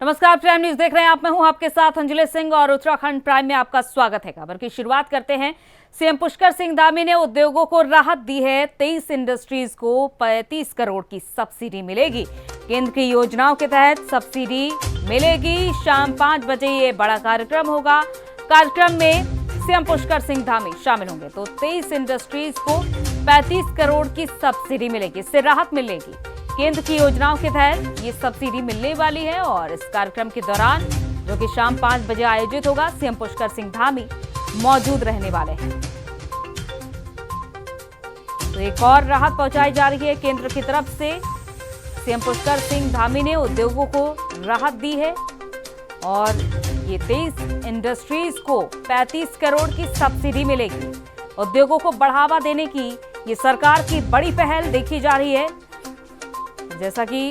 नमस्कार, prime news देख रहे हैं आप। मैं हूं आपके साथ अंजलि सिंह और उत्तराखंड प्राइम में आपका स्वागत है। खबर की शुरुआत करते हैं। सीएम पुष्कर सिंह धामी ने उद्योगों को राहत दी है। 23 इंडस्ट्रीज को 35 करोड़ की सब्सिडी मिलेगी। केंद्र की योजनाओं के तहत सब्सिडी मिलेगी। शाम 5 बजे ये बड़ा कार्यक्रम होगा। कार्यक्रम में सीएम पुष्कर सिंह धामी शामिल होंगे। तो 23 इंडस्ट्रीज को 35 करोड़ की सब्सिडी मिलेगी। इससे राहत मिलेगी। केंद्र की योजनाओं के तहत ये सब्सिडी मिलने वाली है और इस कार्यक्रम के दौरान, जो कि शाम 5 बजे आयोजित होगा, सीएम पुष्कर सिंह धामी मौजूद रहने वाले हैं। तो एक और राहत पहुंचाई जा रही है केंद्र की तरफ से। सीएम पुष्कर सिंह धामी ने उद्योगों को राहत दी है और ये 23 इंडस्ट्रीज को 35 करोड़ की सब्सिडी मिलेगी। उद्योगों को बढ़ावा देने की ये सरकार की बड़ी पहल देखी जा रही है। जैसा कि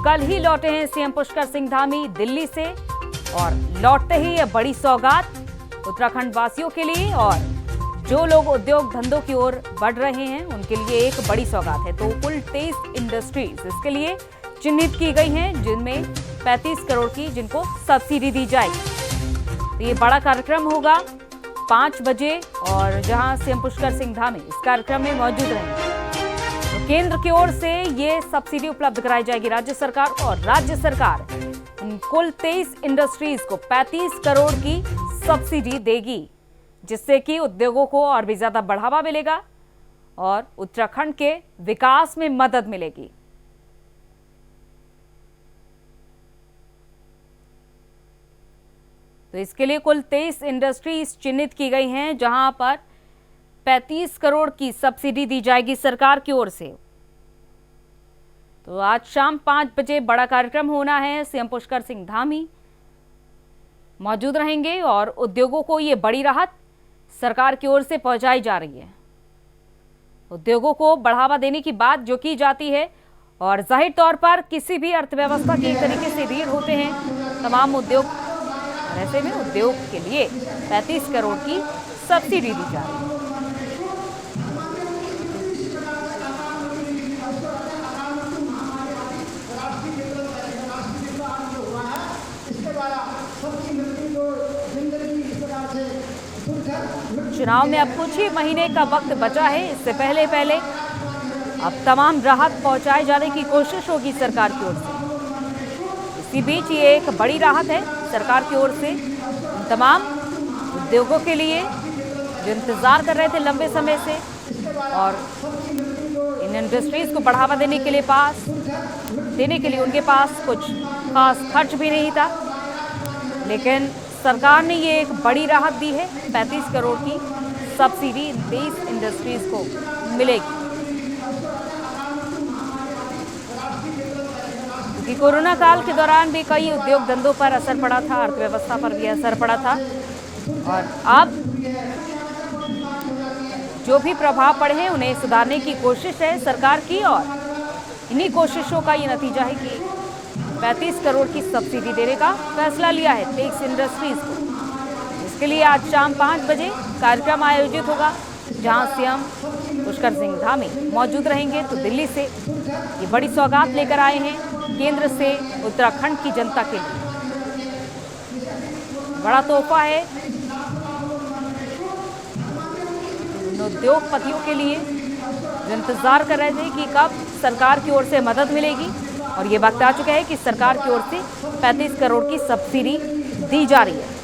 कल ही लौटे हैं सीएम पुष्कर सिंह धामी दिल्ली से, और लौटते ही ये बड़ी सौगात उत्तराखंड वासियों के लिए और जो लोग उद्योग धंधों की ओर बढ़ रहे हैं उनके लिए एक बड़ी सौगात है। तो कुल 23 इंडस्ट्रीज इसके लिए चिन्हित की गई हैं, जिनमें 35 करोड़ की जिनको सब्सिडी दी जाएगी। तो ये बड़ा कार्यक्रम होगा 5 बजे, और जहां सीएम पुष्कर सिंह धामी इस कार्यक्रम में मौजूद रहेंगे। केंद्र की ओर से ये सब्सिडी उपलब्ध कराई जाएगी राज्य सरकार को, और राज्य सरकार कुल 23 इंडस्ट्रीज को 35 करोड़ की सब्सिडी देगी, जिससे कि उद्योगों को और भी ज्यादा बढ़ावा मिलेगा और उत्तराखंड के विकास में मदद मिलेगी। तो इसके लिए कुल 23 इंडस्ट्रीज चिन्हित की गई हैं, जहां पर 35 करोड़ की सब्सिडी दी जाएगी सरकार की ओर से। तो आज शाम 5 बजे बड़ा कार्यक्रम होना है। सीएम पुष्कर सिंह धामी मौजूद रहेंगे और उद्योगों को ये बड़ी राहत सरकार की ओर से पहुंचाई जा रही है। उद्योगों को बढ़ावा देने की बात जो की जाती है, और जाहिर तौर पर किसी भी अर्थव्यवस्था के एक तरीके से रीढ़ होते हैं तमाम उद्योग, और ऐसे में उद्योग के लिए 35 करोड़ की सब्सिडी दी जा रही है। चुनाव में अब कुछ ही महीने का वक्त बचा है। इससे पहले अब तमाम राहत पहुंचाए जाने की कोशिश होगी सरकार की ओर से। इसी बीच ये एक बड़ी राहत है सरकार की ओर से तमाम उद्योगों के लिए जो इंतजार कर रहे थे लंबे समय से, और इन इंडस्ट्रीज को बढ़ावा देने के लिए उनके पास कुछ खास खर्च भी नहीं था, लेकिन सरकार ने ये एक बड़ी राहत दी है। 35 करोड़ की सब्सिडी 23 इंडस्ट्रीज को मिलेगी, क्योंकि कोरोना काल के दौरान भी कई उद्योग धंधों पर असर पड़ा था, अर्थव्यवस्था पर भी असर पड़ा था, और अब जो भी प्रभाव पड़े हैं उन्हें सुधारने की कोशिश है सरकार की, और इन्हीं कोशिशों का ये नतीजा है कि 35 करोड़ की सब्सिडी देने का फैसला लिया है 23 इंडस्ट्रीज को। इसके लिए आज शाम 5 बजे कार्यक्रम आयोजित होगा, जहां सीएम पुष्कर सिंह धामी मौजूद रहेंगे। तो दिल्ली से ये बड़ी सौगात लेकर आए हैं केंद्र से उत्तराखंड की जनता के लिए। बड़ा तोहफा है उन उद्योगपतियों के लिए जो इंतजार कर रहे थे कि कब सरकार की ओर से मदद मिलेगी, और ये वक्त आ चुका है कि सरकार की ओर से 35 करोड़ की सब्सिडी दी जा रही है।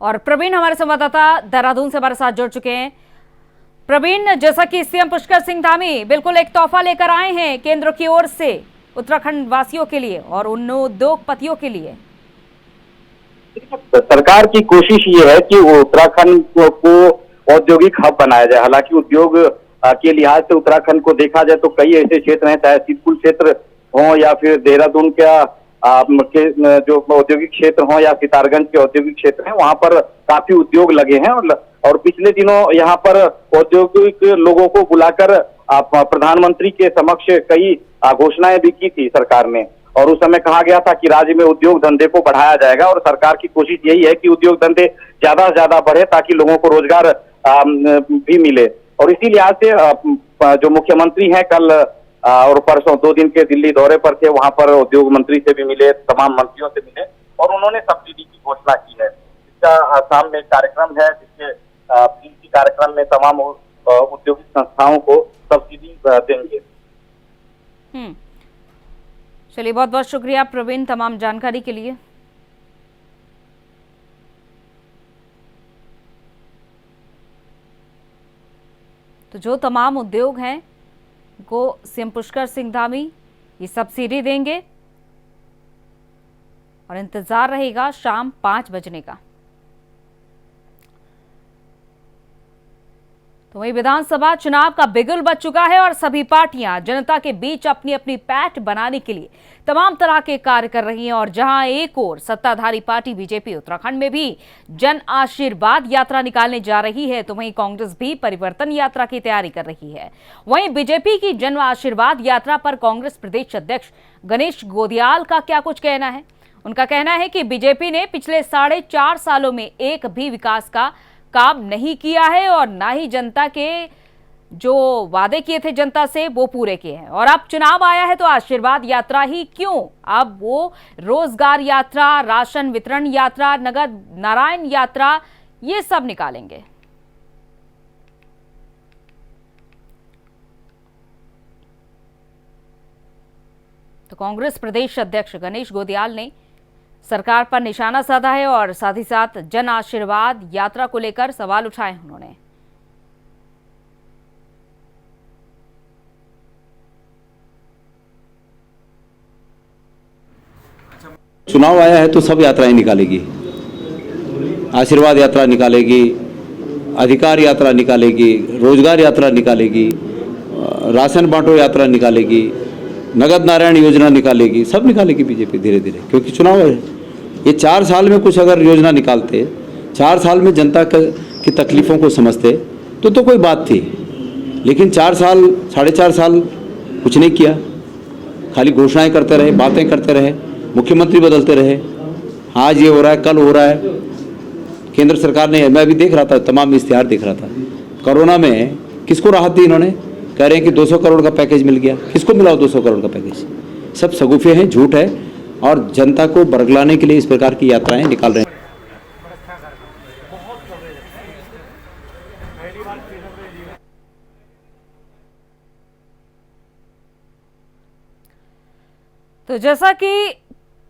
और प्रवीण हमारे संवाददाता देहरादून से हमारे साथ जुड़ चुके हैं। प्रवीण, जैसा कि सीएम पुष्कर सिंह धामी बिल्कुल एक तोहफा लेकर आए हैं केंद्र की ओर से उत्तराखंड वासियों के लिए और उन उद्योगपतियों के लिए। सरकार की कोशिश ये है कि उत्तराखंड को औद्योगिक हब बनाया जाए। हालांकि उद्योग के लिहाज से उत्तराखंड को देखा जाए तो कई ऐसे क्षेत्र हैं, चाहे सीतपुर क्षेत्र हो या फिर देहरादून के जो औद्योगिक क्षेत्र हो या सितारगंज के औद्योगिक क्षेत्र हैं, वहां पर काफी उद्योग लगे हैं। और पिछले दिनों यहाँ पर औद्योगिक लोगों को बुलाकर प्रधानमंत्री के समक्ष कई घोषणाएं भी की थी सरकार ने, और उस समय कहा गया था कि राज्य में उद्योग धंधे को बढ़ाया जाएगा और सरकार की कोशिश यही है कि उद्योग धंधे ज्यादा से ज्यादा बढ़े ताकि लोगों को रोजगार भी मिले। और इसी लिहाज से जो मुख्यमंत्री हैं कल और परसों 2 दिन के दिल्ली दौरे पर थे, वहां पर उद्योग मंत्री से भी मिले, तमाम मंत्रियों से मिले और उन्होंने सब्सिडी की घोषणा की है। इसका शाम में कार्यक्रम है जिसके इसी कार्यक्रम में तमाम औद्योगिक संस्थाओं को सब्सिडी देंगे। चलिए, बहुत बहुत शुक्रिया प्रवीण तमाम जानकारी के लिए। तो जो तमाम उद्योग हैं को सीएम पुष्कर सिंह धामी ये सब्सिडी देंगे और इंतजार रहेगा शाम 5 बजने का। तो वही विधानसभा चुनाव का बिगुल बज चुका है और सभी पार्टियां जनता के बीच अपनी अपनी पैठ बनाने के लिए तमाम तरह के कार्य कर रही हैं। और जहां एक और सत्ताधारी पार्टी बीजेपी उत्तराखंड में भी जन आशीर्वाद यात्रा निकालने जा रही है, तो वहीं कांग्रेस भी परिवर्तन यात्रा की तैयारी कर रही है। वहीं बीजेपी की जन आशीर्वाद यात्रा पर कांग्रेस प्रदेश अध्यक्ष गणेश गोदियाल का क्या कुछ कहना है। उनका कहना है कि बीजेपी ने पिछले 4.5 सालों में एक भी विकास का काम नहीं किया है और ना ही जनता के जो वादे किए थे जनता से वो पूरे किए हैं। और अब चुनाव आया है तो आशीर्वाद यात्रा ही क्यों, अब वो रोजगार यात्रा, राशन वितरण यात्रा, नगद नारायण यात्रा ये सब निकालेंगे। तो कांग्रेस प्रदेश अध्यक्ष गणेश गोदियाल ने सरकार पर निशाना साधा है और साथ ही साथ जन आशीर्वाद यात्रा को लेकर सवाल उठाए उन्होंने। चुनाव आया है तो सब यात्राएं निकालेगी, आशीर्वाद यात्रा निकालेगी, अधिकार यात्रा निकालेगी, रोजगार यात्रा निकालेगी, राशन बांटो यात्रा निकालेगी, नगद नारायण योजना निकालेगी, सब निकालेगी बीजेपी धीरे धीरे, क्योंकि चुनाव है। ये 4 साल में कुछ अगर योजना निकालते, 4 साल में जनता की तकलीफों को समझते तो कोई बात थी, लेकिन 4 साल 4.5 साल कुछ नहीं किया, खाली घोषणाएं करते रहे, बातें करते रहे, मुख्यमंत्री बदलते रहे, आज ये हो रहा है, कल हो रहा है। केंद्र सरकार ने, मैं भी देख रहा था, तमाम इश्तिहार देख रहा था, कोरोना में किसको राहत दी इन्होंने, कह रहे हैं कि 200 करोड़ का पैकेज मिल गया। किसको मिला 200 करोड़ का पैकेज? सब सगुफे हैं, झूठ है और जनता को बरगलाने के लिए इस प्रकार की यात्राएं निकाल रहे हैं। तो जैसा कि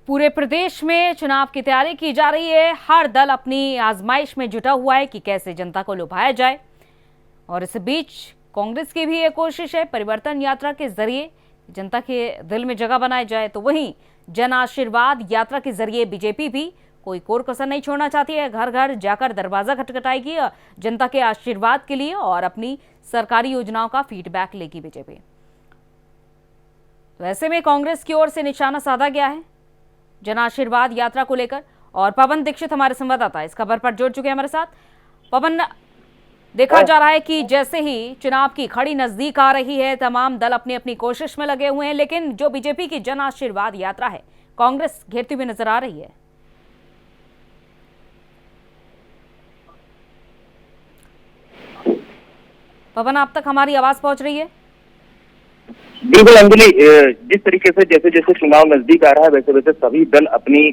पूरे प्रदेश में चुनाव की तैयारी की जा रही है, हर दल अपनी आजमाइश में जुटा हुआ है कि कैसे जनता को लुभाया जाए। और इस बीच कांग्रेस की भी एक कोशिश है परिवर्तन यात्रा के जरिए जनता के दिल में जगह बनाई जाए। तो वहीं जन आशीर्वाद यात्रा के जरिए बीजेपी भी कोई कोर कसर नहीं छोड़ना चाहती है, घर घर जाकर दरवाजा खटखटाएगी जनता के आशीर्वाद के लिए और अपनी सरकारी योजनाओं का फीडबैक लेगी बीजेपी। तो ऐसे में कांग्रेस की ओर से निशाना साधा गया है जन आशीर्वाद यात्रा को लेकर। और पवन दीक्षित हमारे संवाददाता इस खबर पर जुड़ चुके हैं हमारे साथ। पवन, देखा जा रहा है कि जैसे ही चुनाव की घड़ी नजदीक आ रही है, तमाम दल अपनी अपनी कोशिश में लगे हुए हैं, लेकिन जो बीजेपी की जन आशीर्वाद यात्रा है कांग्रेस घेरती हुई नजर आ रही है। पवन, आप तक हमारी आवाज पहुंच रही है? बिल्कुल अंजलि, जिस तरीके से जैसे जैसे चुनाव नजदीक आ रहा है वैसे वैसे सभी दल अपनी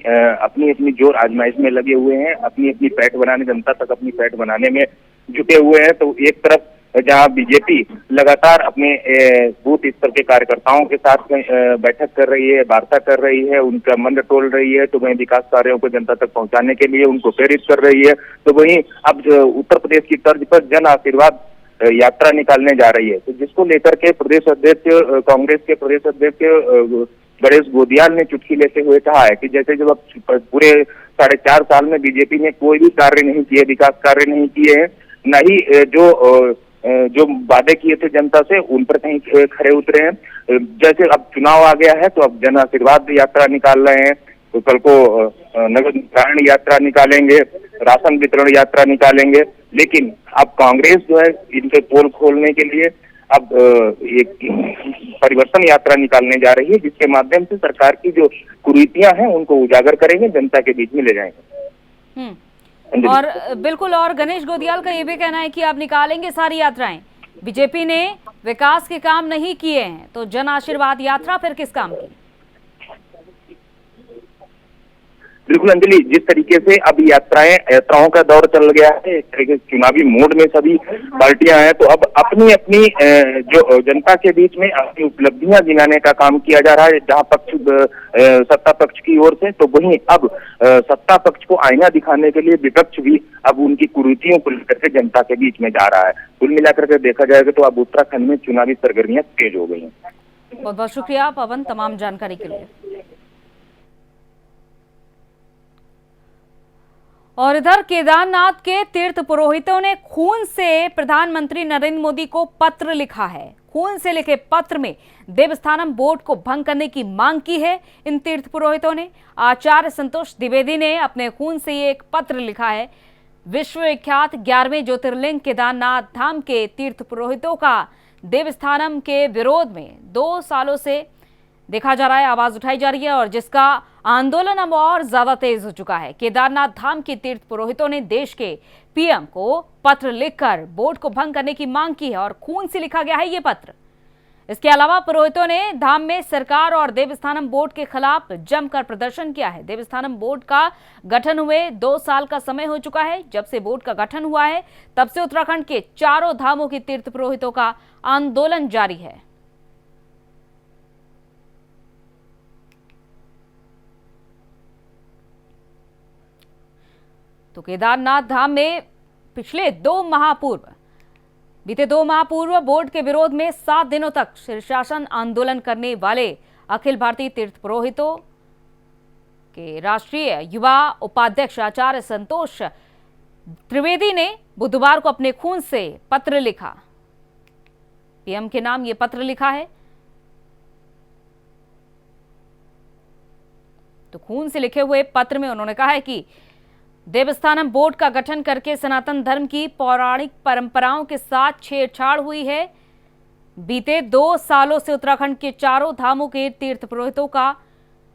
अपनी जोर आजमाइश में लगे हुए हैं, अपनी अपनी पैठ बनाने, जनता तक अपनी पैठ बनाने में जुटे हुए हैं। तो एक तरफ जहां बीजेपी लगातार अपने बूथ स्तर के कार्यकर्ताओं के साथ बैठक कर रही है, वार्ता कर रही है, उनका मन टोल रही है, तो वहीं विकास कार्यों को जनता तक पहुंचाने के लिए उनको प्रेरित कर रही है। तो वहीं अब उत्तर प्रदेश की तर्ज पर जन आशीर्वाद यात्रा निकालने जा रही है, तो जिसको लेकर के प्रदेश अध्यक्ष, कांग्रेस के प्रदेश अध्यक्ष गणेश गोदियाल ने चुटकी लेते हुए कहा है कि जैसे जब अब पूरे 4.5 साल में बीजेपी ने कोई भी कार्य नहीं किए, विकास कार्य नहीं किए हैं, न ही जो वादे किए थे जनता से उन पर कहीं खरे उतरे हैं। जैसे अब चुनाव आ गया है तो अब जन आशीर्वाद यात्रा निकाल रहे हैं, तो कल को नगद नारायण यात्रा निकालेंगे, राशन वितरण यात्रा निकालेंगे। लेकिन अब कांग्रेस जो है इनके पोल खोलने के लिए अब एक परिवर्तन यात्रा निकालने जा रही है, जिसके माध्यम से सरकार की जो कुरीतियां हैं उनको उजागर करेंगे, जनता के बीच में ले जाएंगे। और बिल्कुल, और गणेश गोदियाल का ये भी कहना है कि आप निकालेंगे सारी यात्राएं, बीजेपी ने विकास के काम नहीं किए हैं तो जन आशीर्वाद यात्रा फिर किस काम की? बिल्कुल अंजलि, जिस तरीके से अब यात्राओं का दौर चल गया है, एक तरीके से चुनावी मोड में सभी पार्टियां हैं, तो अब अपनी अपनी जो जनता के बीच में अपनी उपलब्धियां गिनाने का काम किया जा रहा है, जहां पक्ष सत्ता पक्ष की ओर से, तो वहीं अब सत्ता पक्ष को आईना दिखाने के लिए विपक्ष भी अब उनकी कुरीतियों को लेकर के जनता के बीच में जा रहा है। कुल मिलाकर के देखा जाएगा तो अब उत्तराखंड में चुनावी सरगर्मियां तेज हो गई हैं। बहुत बहुत शुक्रिया पवन तमाम जानकारी के लिए। और इधर केदारनाथ के तीर्थ पुरोहितों ने खून से प्रधानमंत्री नरेंद्र मोदी को पत्र लिखा है। खून से लिखे पत्र में देवस्थानम बोर्ड को भंग करने की मांग की है। इन तीर्थ पुरोहितों ने आचार्य संतोष द्विवेदी ने अपने खून से ये एक पत्र लिखा है। विश्वविख्यात 11वें ज्योतिर्लिंग केदारनाथ धाम के तीर्थ पुरोहितों का देवस्थानम के विरोध में 2 सालों से देखा जा रहा है, आवाज उठाई जा रही है और जिसका आंदोलन अब और ज्यादा तेज हो चुका है। केदारनाथ धाम के तीर्थ पुरोहितों ने देश के पीएम को पत्र लिखकर बोर्ड को भंग करने की मांग की है और खून से लिखा गया है ये पत्र। इसके अलावा पुरोहितों ने धाम में सरकार और देवस्थानम बोर्ड के खिलाफ जमकर प्रदर्शन किया है। देवस्थानम बोर्ड का गठन हुए 2 साल का समय हो चुका है। जब से बोर्ड का गठन हुआ है तब से उत्तराखंड के चारों धामों के तीर्थ पुरोहितों का आंदोलन जारी है। तो केदारनाथ धाम में बीते 2 माह पूर्व बोर्ड के विरोध में 7 दिनों तक शीर्षासन आंदोलन करने वाले अखिल भारतीय तीर्थ पुरोहितों के राष्ट्रीय युवा उपाध्यक्ष आचार्य संतोष द्विवेदी ने बुधवार को अपने खून से पत्र लिखा। पीएम के नाम ये पत्र लिखा है। तो खून से लिखे हुए पत्र में उन्होंने कहा है कि देवस्थानम बोर्ड का गठन करके सनातन धर्म की पौराणिक परंपराओं के साथ छेड़छाड़ हुई है। बीते 2 सालों से उत्तराखंड के चारों धामों के तीर्थ पुरोहितों का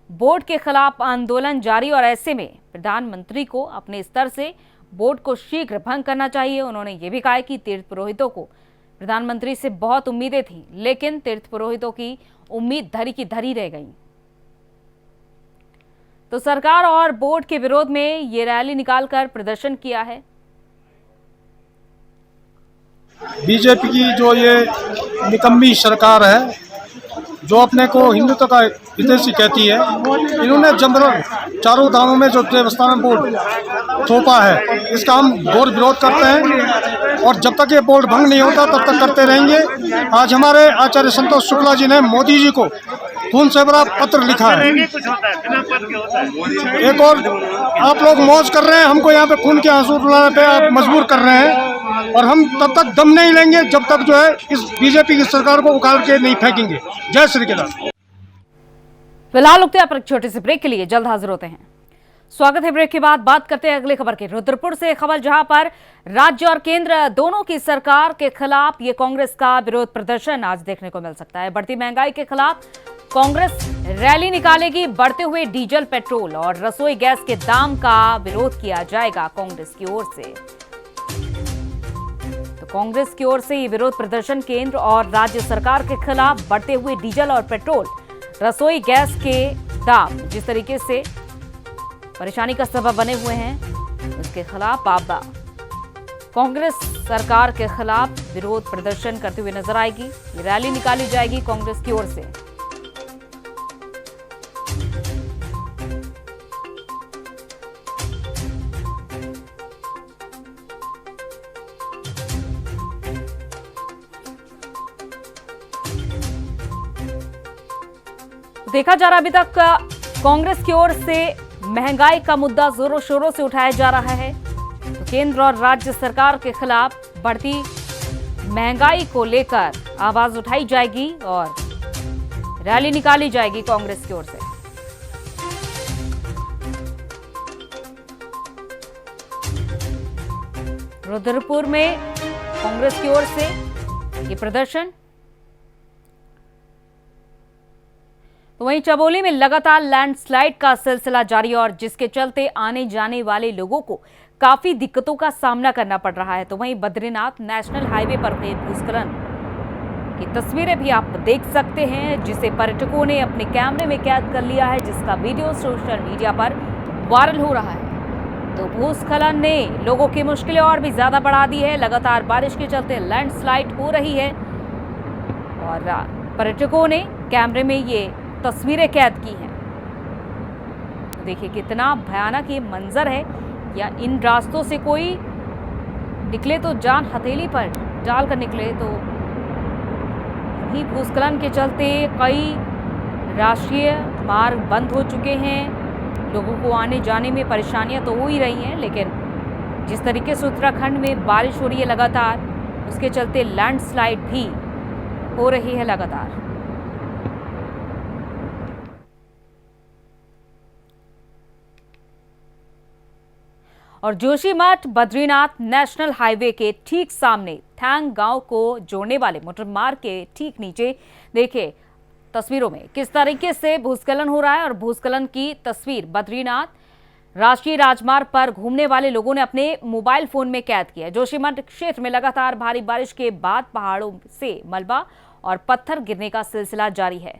बोर्ड के खिलाफ आंदोलन जारी और ऐसे में प्रधानमंत्री को अपने स्तर से बोर्ड को शीघ्र भंग करना चाहिए। उन्होंने ये भी कहा कि तीर्थ पुरोहितों को प्रधानमंत्री से बहुत उम्मीदें थी, लेकिन तीर्थ पुरोहितों की उम्मीद धरी की धरी रह गई। तो सरकार और बोर्ड के विरोध में ये रैली निकालकर प्रदर्शन किया है। बीजेपी की जो ये निकम्मी सरकार है, जो अपने को हिंदुत्व का विदेशी कहती है, इन्होंने जबरन चारों धामों में जो देवस्थानम बोर्ड थोपा है, इसका हम घोर विरोध करते हैं और जब तक ये बोर्ड भंग नहीं होता तब तक करते रहेंगे। आज हमारे आचार्य संतोष शुक्ला जी ने मोदी जी को खून से भरा पत्र लिखा है। एक और आप लोग मौज कर रहे हैं, हमको यहाँ पे खून के आंसू रुलाने पे आप मजबूर कर रहे हैं और हम तब तक दम नहीं लेंगे जब तक जो है इस बीजेपी की सरकार को उखाड़ के नहीं फेंकेंगे। जय श्री केदार। फिलहाल रुकते हैं पर एक छोटे से ब्रेक के लिए, जल्द हाजिर होते हैं। स्वागत है ब्रेक के बाद। बात करते हैं अगले खबर की। रुद्रपुर से खबर, जहां पर राज्य और केंद्र दोनों की सरकार के खिलाफ ये कांग्रेस का विरोध प्रदर्शन आज देखने को मिल सकता है। बढ़ती महंगाई के खिलाफ कांग्रेस रैली निकालेगी। बढ़ते हुए डीजल, पेट्रोल और रसोई गैस के दाम का विरोध किया जाएगा कांग्रेस की ओर से। तो कांग्रेस की ओर से ये विरोध प्रदर्शन केंद्र और राज्य सरकार के खिलाफ बढ़ते हुए डीजल और पेट्रोल, रसोई गैस के दाम जिस तरीके से परेशानी का सबब बने हुए हैं, उसके खिलाफ आप कांग्रेस सरकार के खिलाफ विरोध प्रदर्शन करते हुए नजर आएगी। ये रैली निकाली जाएगी कांग्रेस की ओर से। देखा जा रहा अभी तक कांग्रेस की ओर से महंगाई का मुद्दा जोरों शोरों से उठाया जा रहा है। तो केंद्र और राज्य सरकार के खिलाफ बढ़ती महंगाई को लेकर आवाज उठाई जाएगी और रैली निकाली जाएगी कांग्रेस की ओर से। रुद्रपुर में कांग्रेस की ओर से ये प्रदर्शन तो वहीं चमोली में लगातार लैंडस्लाइड का सिलसिला जारी और जिसके चलते आने जाने वाले लोगों को काफी दिक्कतों का सामना करना पड़ रहा है। तो वहीं बद्रीनाथ नेशनल हाईवे पर हुए भूस्खलन की तस्वीरें भी आप देख सकते हैं, जिसे पर्यटकों ने अपने कैमरे में कैद कर लिया है, जिसका वीडियो सोशल मीडिया पर वायरल हो रहा है। तो भूस्खलन ने लोगों की मुश्किलें और भी ज्यादा बढ़ा दी है। लगातार बारिश के चलते लैंडस्लाइड हो रही है और पर्यटकों ने कैमरे में ये तस्वीरें कैद की हैं। तो देखिए कितना भयानक ये मंजर है। या इन रास्तों से कोई निकले तो जान हथेली पर डालकर निकले। तो भी भूस्खलन के चलते कई राष्ट्रीय मार्ग बंद हो चुके हैं। लोगों को आने जाने में परेशानियां तो हो ही रही हैं, लेकिन जिस तरीके से उत्तराखंड में बारिश हो रही है लगातार, उसके चलते लैंडस्लाइड भी हो रही है लगातार। और जोशीमठ बद्रीनाथ नेशनल हाईवे के ठीक सामने थैंग गांव को जोड़ने वाले मोटर मार्ग के ठीक नीचे देखिए तस्वीरों में किस तरीके से भूस्खलन हो रहा है। और भूस्खलन की तस्वीर बद्रीनाथ राष्ट्रीय राजमार्ग पर घूमने वाले लोगों ने अपने मोबाइल फोन में कैद किया है। जोशीमठ क्षेत्र में लगातार भारी बारिश के बाद पहाड़ों से मलबा और पत्थर गिरने का सिलसिला जारी है।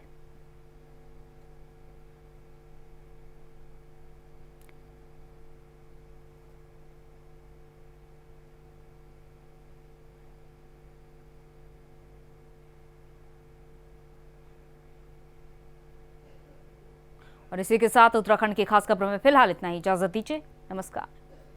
और इसी के साथ उत्तराखंड की खास खबरों में फिलहाल इतना ही। इजाजत दीजिए, नमस्कार।